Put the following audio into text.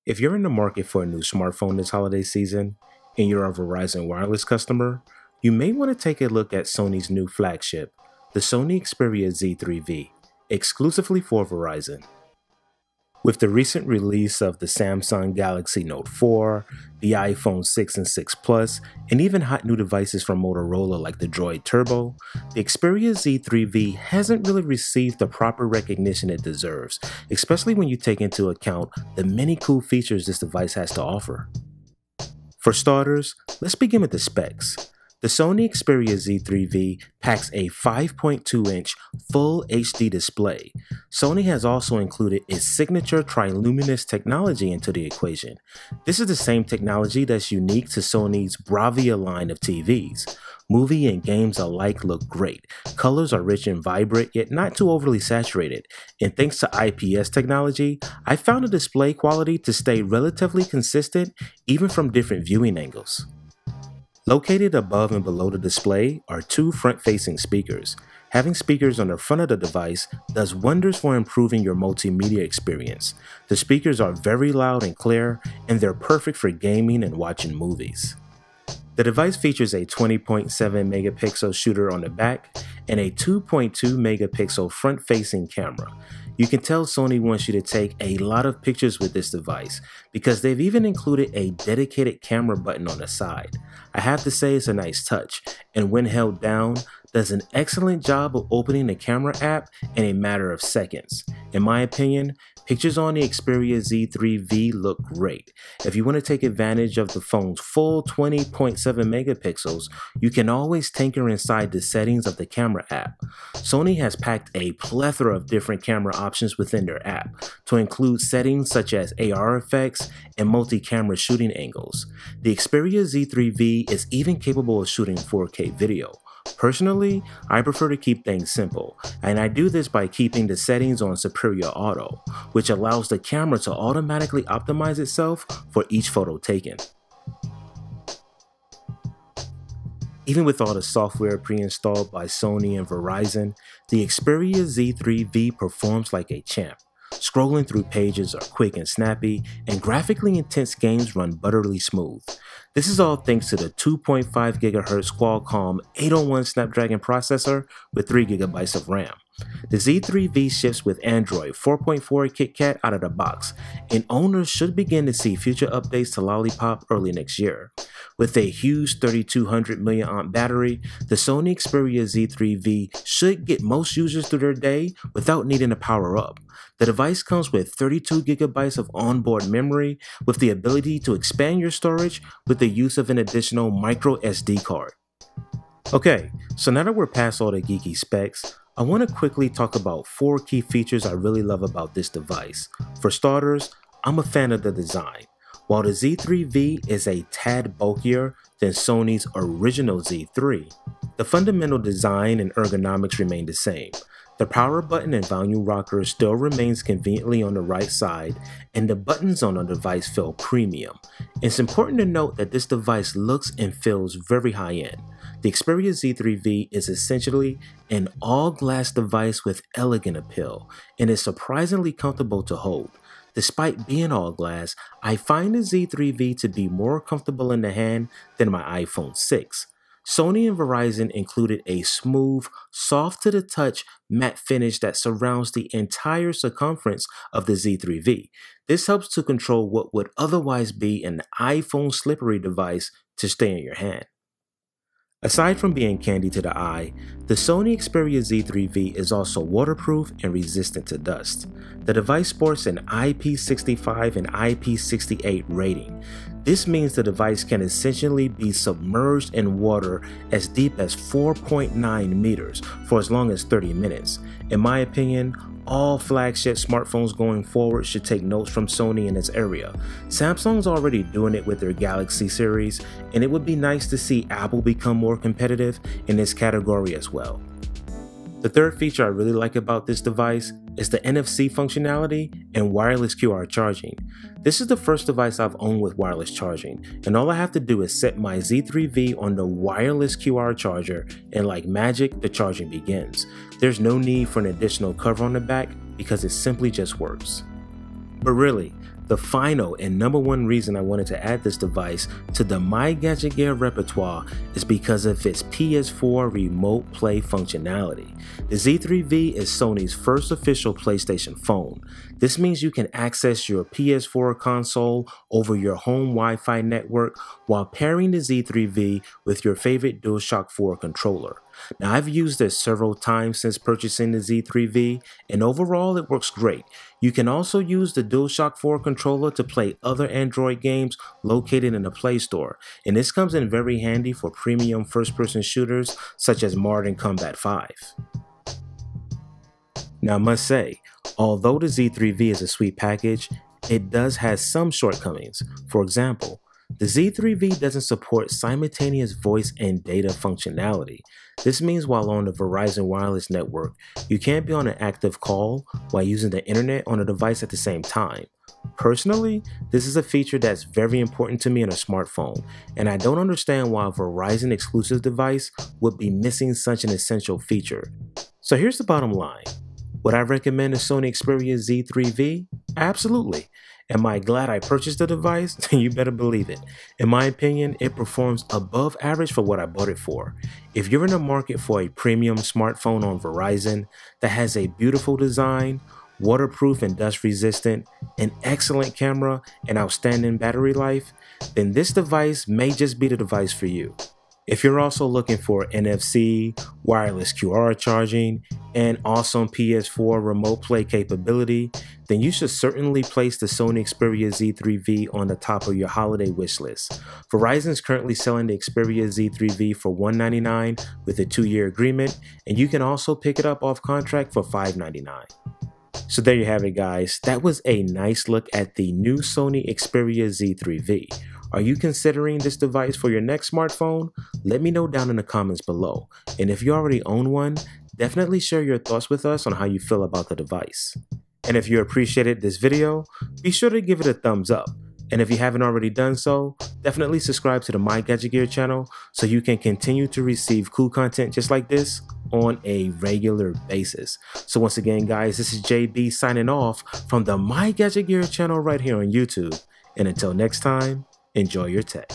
If you're in the market for a new smartphone this holiday season and you're a Verizon wireless customer, you may want to take a look at Sony's new flagship, the Sony Xperia Z3v, exclusively for Verizon. With the recent release of the Samsung Galaxy Note 4, the iPhone 6 and 6 Plus, and even hot new devices from Motorola like the Droid Turbo, the Xperia Z3v hasn't really received the proper recognition it deserves, especially when you take into account the many cool features this device has to offer. For starters, let's begin with the specs. The Sony Xperia Z3v packs a 5.2-inch Full HD display. Sony has also included its signature triluminous technology into the equation. This is the same technology that's unique to Sony's Bravia line of TVs. Movie and games alike look great. Colors are rich and vibrant, yet not too overly saturated. And thanks to IPS technology, I found the display quality to stay relatively consistent even from different viewing angles. Located above and below the display are two front-facing speakers. Having speakers on the front of the device does wonders for improving your multimedia experience. The speakers are very loud and clear, and they're perfect for gaming and watching movies. The device features a 20.7 megapixel shooter on the back and a 2.2 megapixel front-facing camera. You can tell Sony wants you to take a lot of pictures with this device because they've even included a dedicated camera button on the side. I have to say it's a nice touch, and when held down, does an excellent job of opening the camera app in a matter of seconds. In my opinion, pictures on the Xperia Z3v look great. If you want to take advantage of the phone's full 20.7 megapixels, you can always tinker inside the settings of the camera app. Sony has packed a plethora of different camera options within their app, to include settings such as AR effects and multi-camera shooting angles. The Xperia Z3v is even capable of shooting 4K video. Personally, I prefer to keep things simple, and I do this by keeping the settings on Superior Auto, which allows the camera to automatically optimize itself for each photo taken. Even with all the software pre-installed by Sony and Verizon, the Xperia Z3v performs like a champ. Scrolling through pages are quick and snappy, and graphically intense games run butterly smooth. This is all thanks to the 2.5 GHz Qualcomm 801 Snapdragon processor with 3 GB of RAM. The Z3v ships with Android 4.4 KitKat out of the box, and owners should begin to see future updates to Lollipop early next year. With a huge 3200 mAh battery, the Sony Xperia Z3v should get most users through their day without needing to power up. The device comes with 32 GB of onboard memory with the ability to expand your storage with the use of an additional micro SD card. Okay, so now that we're past all the geeky specs, I want to quickly talk about 4 key features I really love about this device. For starters, I'm a fan of the design. While the Z3v is a tad bulkier than Sony's original Z3, the fundamental design and ergonomics remain the same. The power button and volume rocker still remains conveniently on the right side, and the buttons on the device feel premium. It's important to note that this device looks and feels very high-end. The Xperia Z3v is essentially an all-glass device with elegant appeal, and is surprisingly comfortable to hold. Despite being all glass, I find the Z3v to be more comfortable in the hand than my iPhone 6. Sony and Verizon included a smooth, soft-to-the-touch matte finish that surrounds the entire circumference of the Z3v. This helps to control what would otherwise be an iPhone slippery device to stay in your hand. Aside from being candy to the eye, the Sony Xperia Z3v is also waterproof and resistant to dust. The device sports an IP65 and IP68 rating. This means the device can essentially be submerged in water as deep as 4.9 meters for as long as 30 minutes. In my opinion, all flagship smartphones going forward should take notes from Sony in this area. Samsung's already doing it with their Galaxy series, and it would be nice to see Apple become more competitive in this category as well. The third feature I really like about this device is the NFC functionality and wireless QR charging. This is the first device I've owned with wireless charging, and all I have to do is set my Z3v on the wireless QR charger, and like magic, the charging begins. There's no need for an additional cover on the back because it simply just works. But really, The final and number one reason I wanted to add this device to the My Gadget Gear repertoire is because of its PS4 remote play functionality. The Z3v is Sony's first official PlayStation phone. This means you can access your PS4 console over your home Wi-Fi network while pairing the Z3v with your favorite DualShock 4 controller. Now, I've used this several times since purchasing the Z3v, and overall it works great. You can also use the DualShock 4 controller to play other Android games located in the Play Store, and this comes in very handy for premium first-person shooters such as Modern Combat 5. Now, I must say, although the Z3v is a sweet package, it does have some shortcomings. For example, the Z3v doesn't support simultaneous voice and data functionality. This means while on the Verizon wireless network, you can't be on an active call while using the internet on a device at the same time. Personally, this is a feature that's very important to me in a smartphone, and I don't understand why a Verizon exclusive device would be missing such an essential feature. So here's the bottom line. Would I recommend the Sony Xperia Z3v? Absolutely. Am I glad I purchased the device? You better believe it. In my opinion, it performs above average for what I bought it for. If you're in the market for a premium smartphone on Verizon that has a beautiful design, waterproof and dust resistant, an excellent camera, and outstanding battery life, then this device may just be the device for you. If you're also looking for NFC, wireless QR charging, and awesome PS4 remote play capability, then you should certainly place the Sony Xperia Z3v on the top of your holiday wish list. Verizon is currently selling the Xperia Z3v for $199 with a 2-year agreement, and you can also pick it up off contract for $599. So there you have it, guys. That was a nice look at the new Sony Xperia Z3v. Are you considering this device for your next smartphone? Let me know down in the comments below. And if you already own one, definitely share your thoughts with us on how you feel about the device. And if you appreciated this video, be sure to give it a thumbs up. And if you haven't already done so, definitely subscribe to the My Gadget Gear channel so you can continue to receive cool content just like this on a regular basis. So once again, guys, this is JB signing off from the My Gadget Gear channel right here on YouTube. And until next time, enjoy your tech.